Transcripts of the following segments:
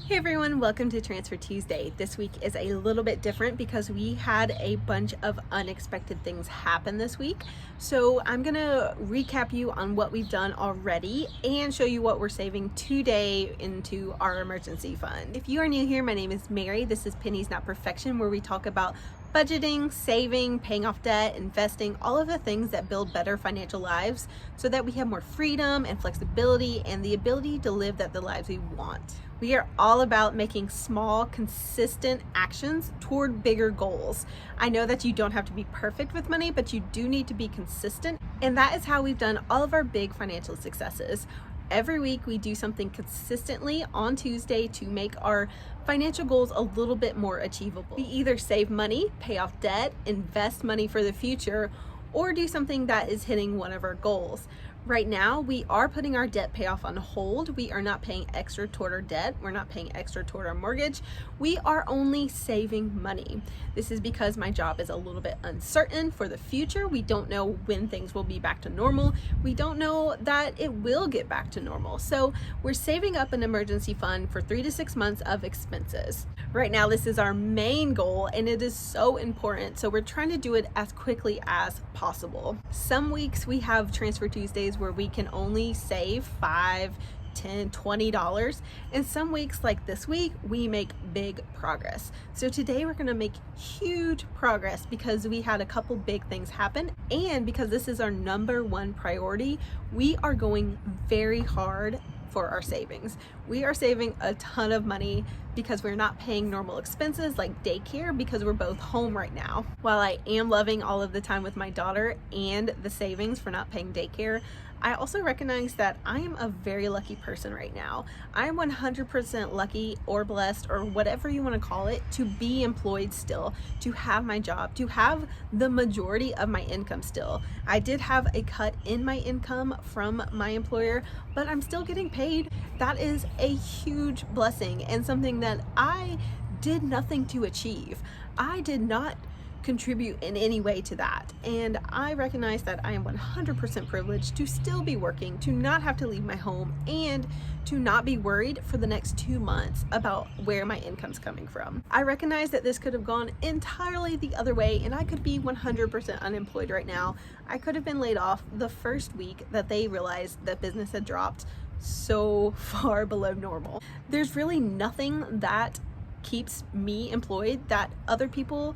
Hey everyone, welcome to Transfer Tuesday. This week is a little bit different because we had a bunch of unexpected things happen this week. So I'm gonna recap you on what we've done already and show you what we're saving today into our emergency fund. If you are new here, my name is Mary. This is Pennies Not Perfection, where we talk about budgeting, saving, paying off debt, investing, all of the things that build better financial lives so that we have more freedom and flexibility and the ability to live the lives we want. We are all about making small, consistent actions toward bigger goals. I know that you don't have to be perfect with money, but you do need to be consistent. And that is how we've done all of our big financial successes. Every week we do something consistently on Tuesday to make our financial goals a little bit more achievable. We either save money, pay off debt, invest money for the future, or do something that is hitting one of our goals. Right now, we are putting our debt payoff on hold. We are not paying extra toward our debt. We're not paying extra toward our mortgage. We are only saving money. This is because my job is a little bit uncertain for the future. We don't know when things will be back to normal. We don't know that it will get back to normal. So we're saving up an emergency fund for 3 to 6 months of expenses. Right now, this is our main goal and it is so important. So we're trying to do it as quickly as possible. Some weeks we have Transfer Tuesdays where we can only save $5, $10, $20. And some weeks like this week, we make big progress. So today we're gonna make huge progress because we had a couple big things happen. And because this is our number one priority, we are going very hard for our savings. We are saving a ton of money because we're not paying normal expenses like daycare because we're both home right now. While I am loving all of the time with my daughter and the savings for not paying daycare, I also recognize that I am a very lucky person right now. I am 100% lucky or blessed or whatever you want to call it to be employed still, to have my job, to have the majority of my income still. I did have a cut in my income from my employer, but I'm still getting paid. That is a huge blessing and something that I did nothing to achieve. I did not contribute in any way to that. And I recognize that I am 100% privileged to still be working, to not have to leave my home, and to not be worried for the next 2 months about where my income's coming from. I recognize that this could have gone entirely the other way and I could be 100% unemployed right now. I could have been laid off the first week that they realized that business had dropped so far below normal. There's really nothing that keeps me employed that other people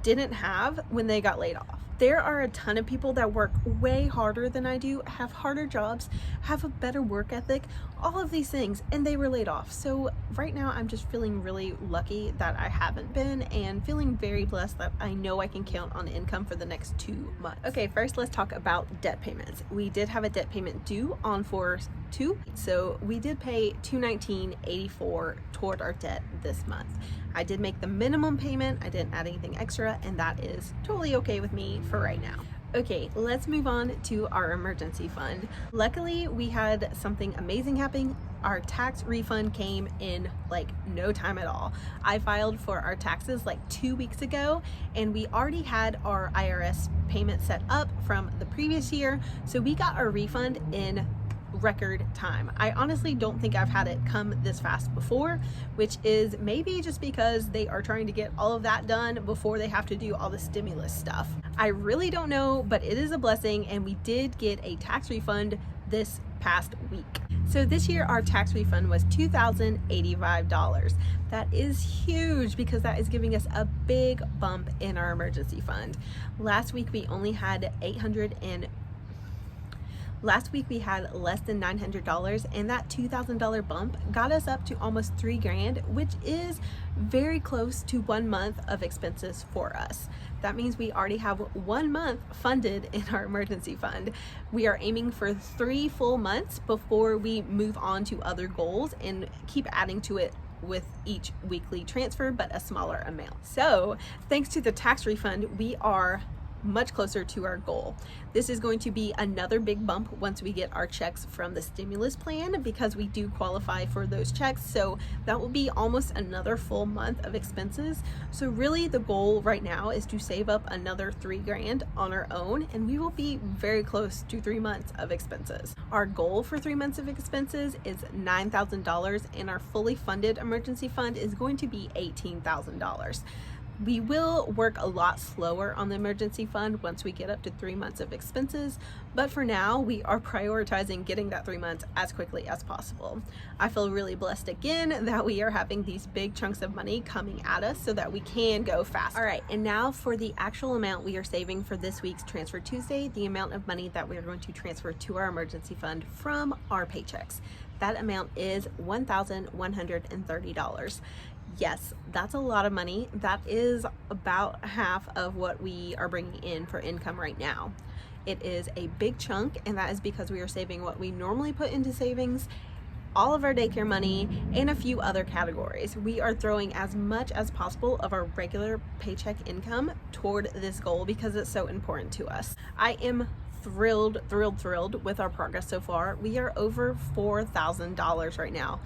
didn't have when they got laid off. There are a ton of people that work way harder than I do, have harder jobs, have a better work ethic, all of these things, and they were laid off. So right now I'm just feeling really lucky that I haven't been and feeling very blessed that I know I can count on income for the next 2 months. Okay, first let's talk about debt payments. We did have a debt payment due on 4/2, so we did pay $219.84 toward our debt this month. I did make the minimum payment, I didn't add anything extra, and that is totally okay with me for right now. Okay, let's move on to our emergency fund. Luckily, we had something amazing happen. Our tax refund came in like no time at all. I filed for our taxes like 2 weeks ago, and we already had our IRS payment set up from the previous year, so we got our refund in record time. I honestly don't think I've had it come this fast before, which is maybe just because they are trying to get all of that done before they have to do all the stimulus stuff. I really don't know, but it is a blessing, and we did get a tax refund this past week. So this year our tax refund was $2,085. That is huge because that is giving us a big bump in our emergency fund. Last week we had less than $900, and that $2,000 bump got us up to almost $3,000, which is very close to 1 month of expenses for us. That means we already have 1 month funded in our emergency fund. We are aiming for 3 full months before we move on to other goals and keep adding to it with each weekly transfer, but a smaller amount. So thanks to the tax refund, we are much closer to our goal. This is going to be another big bump once we get our checks from the stimulus plan, because we do qualify for those checks. So that will be almost another full month of expenses. So really the goal right now is to save up another $3,000 on our own, and we will be very close to 3 months of expenses. Our goal for 3 months of expenses is $9,000, and our fully funded emergency fund is going to be $18,000. We will work a lot slower on the emergency fund once we get up to 3 months of expenses, but for now we are prioritizing getting that 3 months as quickly as possible. I feel really blessed again that we are having these big chunks of money coming at us so that we can go fast. All right, and now for the actual amount we are saving for this week's Transfer Tuesday, the amount of money that we are going to transfer to our emergency fund from our paychecks. That amount is $1,130. Yes, that's a lot of money. That is about half of what we are bringing in for income right now. It is a big chunk, and that is because we are saving what we normally put into savings, all of our daycare money, and a few other categories. We are throwing as much as possible of our regular paycheck income toward this goal because it's so important to us. I am thrilled with our progress so far. We are over $4,000 right now.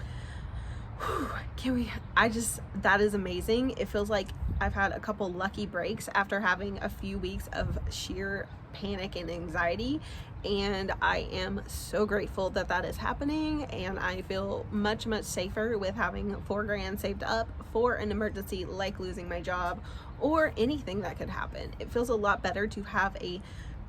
That is amazing. It feels like I've had a couple lucky breaks after having a few weeks of sheer panic and anxiety, and I am so grateful that that is happening, and I feel much safer with having $4,000 saved up for an emergency like losing my job or anything that could happen. It feels a lot better to have a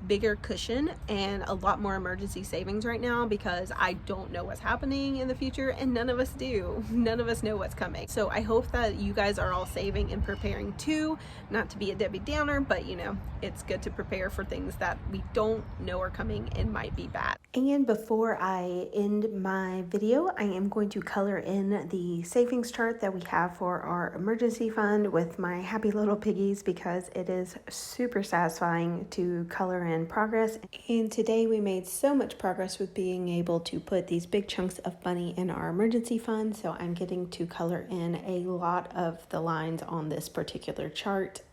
bigger cushion and a lot more emergency savings right now, because I don't know what's happening in the future, and none of us do. None of us know what's coming. So I hope that you guys are all saving and preparing too. Not to be a Debbie Downer, but you know, it's good to prepare for things that we don't know are coming and might be bad. And before I end my video, I am going to color in the savings chart that we have for our emergency fund with my happy little piggies, because it is super satisfying to color in progress. And today we made so much progress with being able to put these big chunks of money in our emergency fund. So I'm getting to color in a lot of the lines on this particular chart.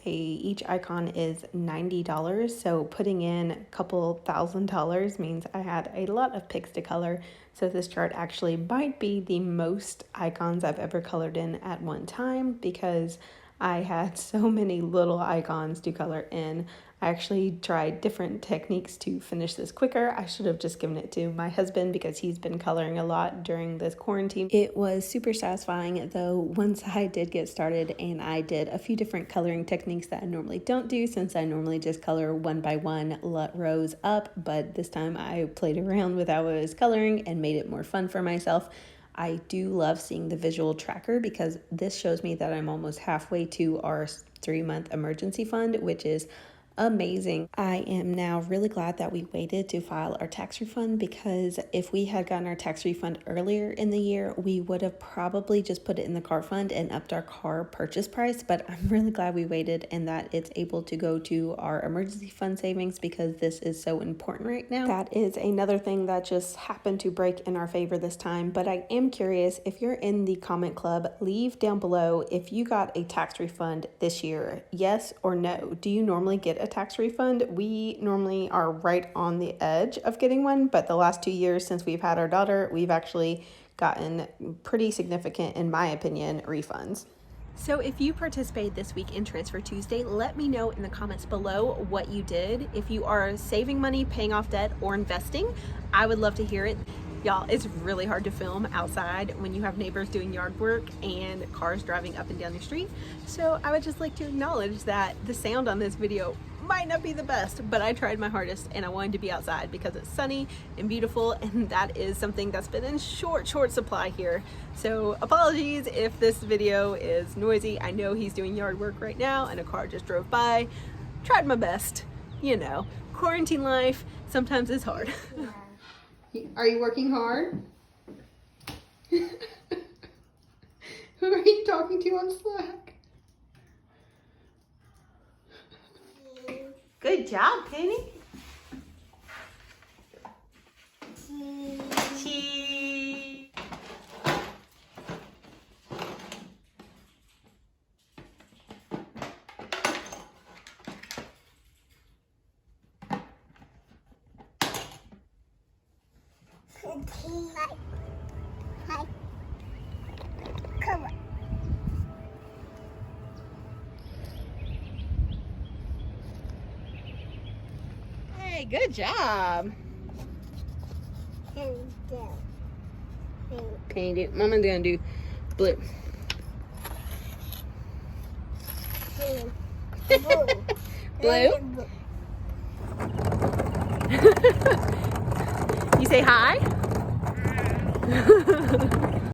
Each icon is $90, so putting in a couple $1,000 means I had a lot of picks to color. So this chart actually might be the most icons I've ever colored in at one time, because I had so many little icons to color in. I actually tried different techniques to finish this quicker. I should have just given it to my husband because he's been coloring a lot during this quarantine. It was super satisfying though once I did get started, and I did a few different coloring techniques that I normally don't do, since I normally just color one by one rows up, but this time I played around with how I was coloring and made it more fun for myself. I do love seeing the visual tracker, because this shows me that I'm almost halfway to our 3-month emergency fund, which is amazing. I am now really glad that we waited to file our tax refund, because if we had gotten our tax refund earlier in the year, we would have probably just put it in the car fund and upped our car purchase price. But I'm really glad we waited and that it's able to go to our emergency fund savings, because this is so important right now. That is another thing that just happened to break in our favor this time. But I am curious, if you're in the comment club, leave down below if you got a tax refund this year. Yes or no? Do you normally get a tax refund? We normally are right on the edge of getting one, but the last 2 years since we've had our daughter, we've actually gotten pretty significant, in my opinion, refunds. So if you participated this week in Transfer Tuesday, let me know in the comments below what you did. If you are saving money, paying off debt, or investing, I would love to hear it. Y'all, it's really hard to film outside when you have neighbors doing yard work and cars driving up and down the street. So I would just like to acknowledge that the sound on this video might not be the best, but I tried my hardest and I wanted to be outside because it's sunny and beautiful, and that is something that's been in short supply here. So apologies if this video is noisy. I know he's doing yard work right now and a car just drove by. Tried my best. You know, quarantine life sometimes is hard. Yeah. Are you working hard? Who are you talking to on Slack? Good job, Penny. Cheese. Yay, good job. Pink. Do. Mama's gonna do blue. Blue. You say hi?